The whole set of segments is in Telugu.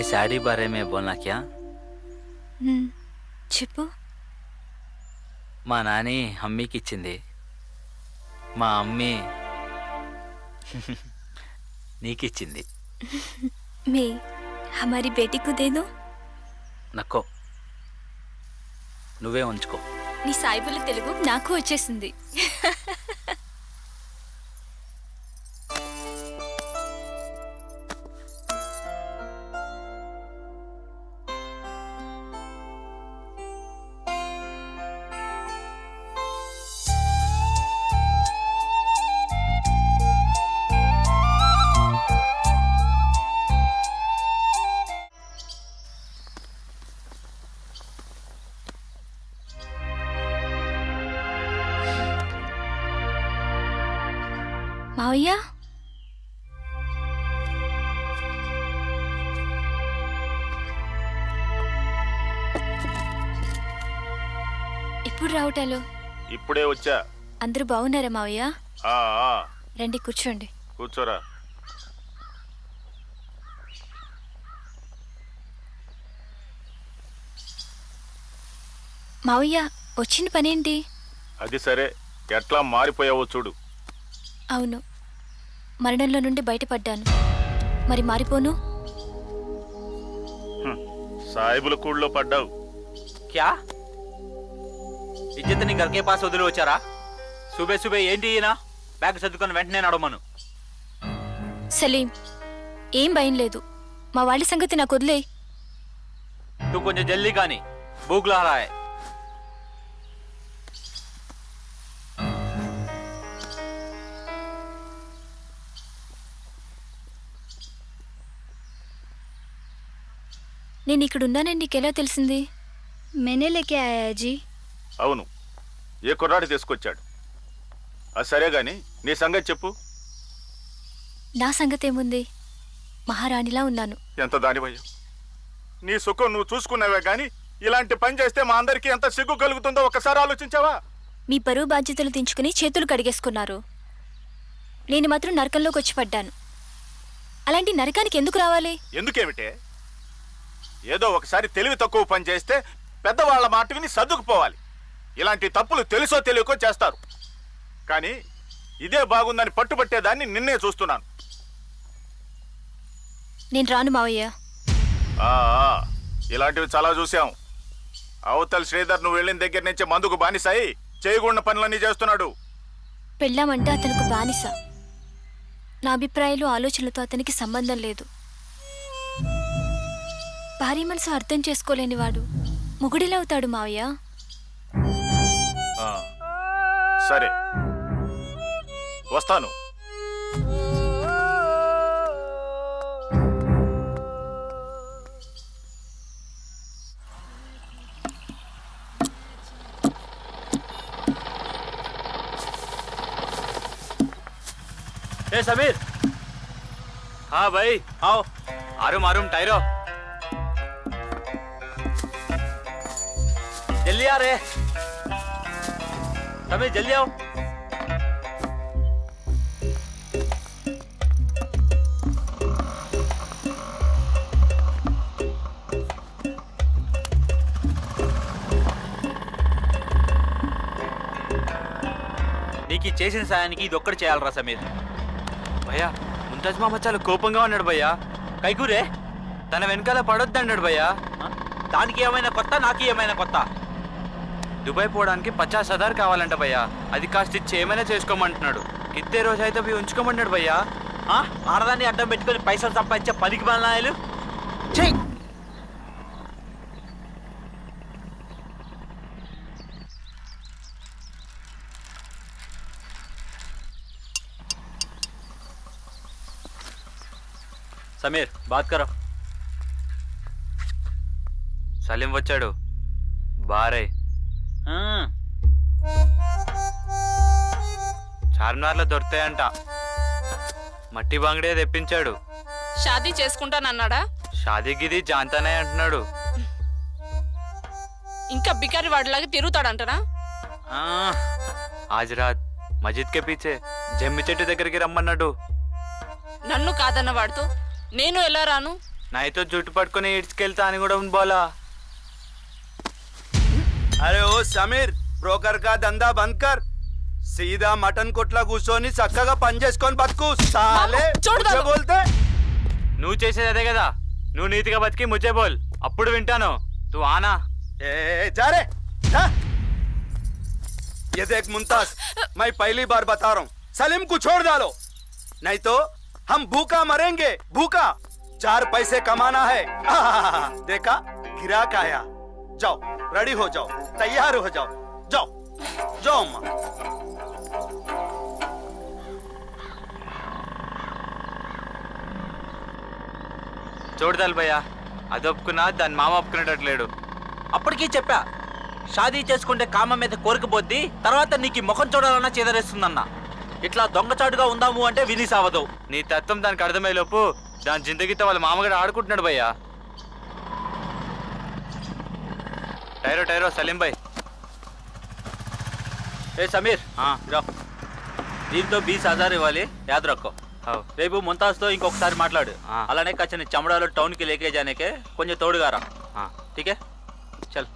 साड़ी बारे में बोलना क्या? చెప్పు. మా నాని అమ్మీకి ఇచ్చింది, మా అమ్మి నీకిచ్చింది. మే हमारी बेटी को दे दो. నక్కో, నువ్వే ఉంచుకో. నీ సాయిబుల తెలుగు నాకు వచ్చేసింది. మావయ్య, ఎప్పుడు రావటాలు? ఇప్పుడే వచ్చా. అందరూ బాగున్నారా మావయ్య? ఆ ఆ, రండి కూర్చోండి. కూర్చోరా. మావయ్య, వచ్చిన పనేంటి? అది సరే, ఎట్లా మారిపోయావో చూడు. అవును, మరణంలో నుండి బయటపడ్డాను. మరి మారిపోను? సాయిబుల కూళ్ళలో పడ్డావు. క్యా ఇజ్జత్ని గర్కే పాస్ వదిలి వచ్చారా? సుబే సుబే ఏంటి ఈయన? బ్యాగ్ సర్దుకొని వెంటనే నడవమను. సలీం, ఏం భయం లేదు. మా వాళ్ళ సంగతి నాకు వదిలేయ్. తూ కొంచెం జల్దీ కానీ భూక్ లా రహా హై. నేను ఇక్కడున్నానని నీకెలా తెలిసింది? मैंने लेके आया जी. అవును, ఏ కుర్రాడు తీసుకొచ్చాడు? అది సరే గాని నీ సంగతి చెప్పు. నా సంగతి ఏముంది? మహారాణిలా ఉన్నాను. ఎంత దానివయ్యా, నీ సుఖం నువ్వు చూసుకున్నావే గాని ఇలాంటి పని చేస్తే మా అందరికీ ఎంత సిగ్గు కలుగుతుందో ఒకసారి ఆలోచించావా? మీ పరువు బాధ్యతలు దించుకుని చేతులు కడిగేసుకున్నారు. నేను మాత్రం నరకంలోకి వచ్చి పడ్డాను. అలాంటి నరకానికి ఎందుకు రావాలి? ఎందుకేమిటే? ఏదో ఒకసారి తెలివి తక్కువ పని చేస్తే పెద్దవాళ్ల మాట విని సర్దుకుపోవాలి. ఇలాంటి తప్పులు తెలుసో తెలియకో చేస్తారు. కానీ ఇదే బాగుందని పట్టుబట్టేదాన్ని నిన్నే చూస్తున్నాను. నేను రాను మావయ్య. ఆ ఇలాంటివి చాలా చూసాం. అవతల శ్రీధర్ నువ్వు వెళ్ళిన దగ్గర నుంచి మందుకు బానిసాయి చేయకూడని పనులన్నీ చేస్తున్నాడు. పెళ్ళామంటే అతనికి బానిస. నా అభిప్రాయాలు ఆలోచనలతో అతనికి సంబంధం లేదు. భారీ మనసు అర్థం చేసుకోలేని వాడు మొగుడిలా అవుతాడు మావయ్య. సరే, వస్తాను. ए समीर, हाँ भाई आओ. आरुम आरुम टायरो, जल्दी आ रे. समीर जल्दी आओ. నీకు చేసిన సాయానికి ఇది ఒక్కటి చేయాలరా సమీర్. భయ్యా, ముంతాజ్ మామ చాలా కోపంగా ఉన్నాడు భయ్యా. కైకూరే తన వెనకాల పడొద్దు అన్నాడు భయ్యా. దానికి ఏమైనా కొత్త, నాకు ఏమైనా కొత్త? దుబాయ్ పోవడానికి 50,000 కావాలంట భయ్యా. అది కాస్త ఇచ్చి ఏమైనా చేసుకోమంటున్నాడు. ఇద్దే రోజు అయితే అవి ఉంచుకోమన్నాడు భయ్యా. ఆడదాన్ని అడ్డం పెట్టుకుని పైసలు సంపాదించే పనికి బలనాయలు. సమీర్ బాత్ కరో. సలీం వచ్చాడు. బారే చార్మినార్లో దొరుకుతాయంట. మట్టి బాంగడే తెప్పించాడు. షాదీ చేసుకుంటానన్నాడా? షాదీ గిది జాంతానే అంటున్నాడు. ఇంకా బికారి వాడిలాగా తిరుగుతాడంటనా? ఆజ్ రాత్ మస్జిద్ కే పీచే జమ్మి చెట్టు దగ్గరికి రమ్మన్నాడు. నన్ను కాదన్న వాడితో నేను ఎలా రాను? నైతో జుట్టు పట్టుకొని ఇడ్చుకెళ్తా అని కూడా బోలా. अरे ओ समीर ब्रोकर का धंधा बंद कर सीधा मटन कोట్ల కూర్చొని చక్కగా పని చేసుకొని బతుకు సాలే చూడదాను. मुझे बोलते నువ్వు చేసేది అదే కదా. నువ్వు నీతిగా బతికి ముచ్చే బోల్, అప్పుడు వింటాను. తూ ఆనా. ए जा रे जा ये देख मुमताज मैं पहली बार बता रहा हूँ सलीम को छोड़ डालो नहीं तो हम भूखा मरेंगे भूखा 4 पैसे कमाना है देखा गिराक आया जाओ रेडी हो जाओ तैयार हो जाओ जाओ जाओ अम्मा చూడదాలి భయ్యా, అది ఒప్పుకున్నా దాని మామ ఒప్పుకునేటట్లేడు. అప్పటికీ చెప్పా, షాదీ చేసుకుంటే కామం మీద కోరికపోద్ది, తర్వాత నీకు ఈ ముఖం చూడాలన్నా చేదరేస్తుందన్న. ఇట్లా దొంగచాటుగా ఉందాము అంటే విని సావదు. నీ తత్వం దానికి అర్థమయ్యే లోపు దాని జిందగీతో వాళ్ళ మామగారు ఆడుకుంటున్నాడు భయ్యా. టైరో టైరో సలీం భాయ్. ఏ సమీర్ రా, దీంతో 20,000 ఇవ్వాలి, యాద్ రక్కో. రేపు ముంతాజ్తో ఇంకొకసారి మాట్లాడు. అలానే కచ్చని చమడాలో టౌన్కి లేకే జానేకే కొంచెం తోడుగా రా. ఠీకే చల్.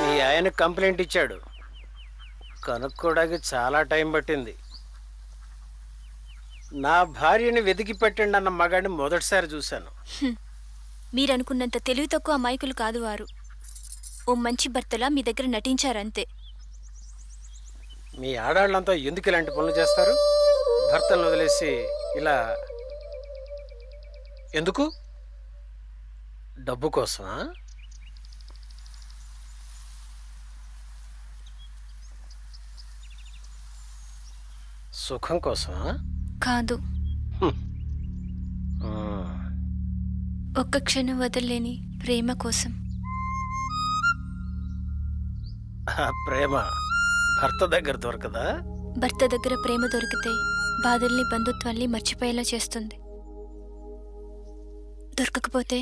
మీ ఆయన కంప్లైంట్ ఇచ్చాడు, కనుక్కోవడానికి చాలా టైం పట్టింది. నా భార్యని వెతికి పెట్టండి అన్న మగాడిని మొదటిసారి చూశాను. మీరనుకున్నంత తెలివి తక్కువ అమాయకులు కాదు వారు. ఓ మంచి భర్తలా మీ దగ్గర నటించారంతే. మీ ఆడాళ్ళంతా ఎందుకు ఇలాంటి పనులు చేస్తారు? భర్తలను వదిలేసి ఇలా ఎందుకు? డబ్బు కోసమా? సుఖం కోసమా? కాదు, ఆ. ఒక్క క్షణం వదలలేని ప్రేమ కోసం. ఆ ప్రేమ భర్త దగ్గర దొరకదా? భర్త దగ్గర ప్రేమ దొరికితే బాధల్ని బంధుత్వాల్ని మర్చిపోయేలా చేస్తుంది. దొరకకపోతే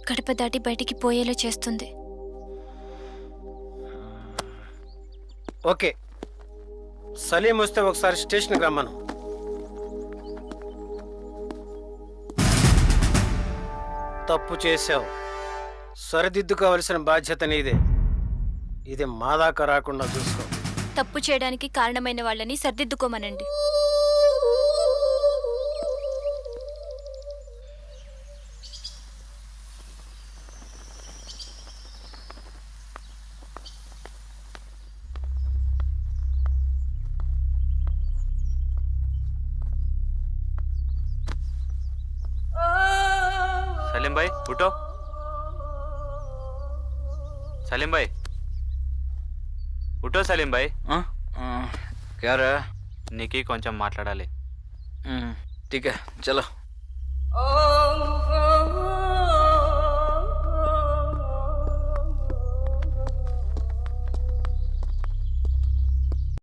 గడప దాటి బయటికి పోయేలా చేస్తుంది. ఓకే, సలీం వస్తే ఒకసారి స్టేషన్కి రమ్మను. తప్పు చేశావు, సరిదిద్దుకోవలసిన బాధ్యత నీదే. ఇది మా దాకా రాకుండా చూసుకో. తప్పు చేయడానికి కారణమైన వాళ్ళని సర్దిద్దుకోమనండి. సలీం భాయ్ ఉఠో. సలీం భాయ్ ఉఠో. సలీం భాయ్ क्या रे? నీకి కొంచెం మాట్లాడాలి. ठीक है चलो.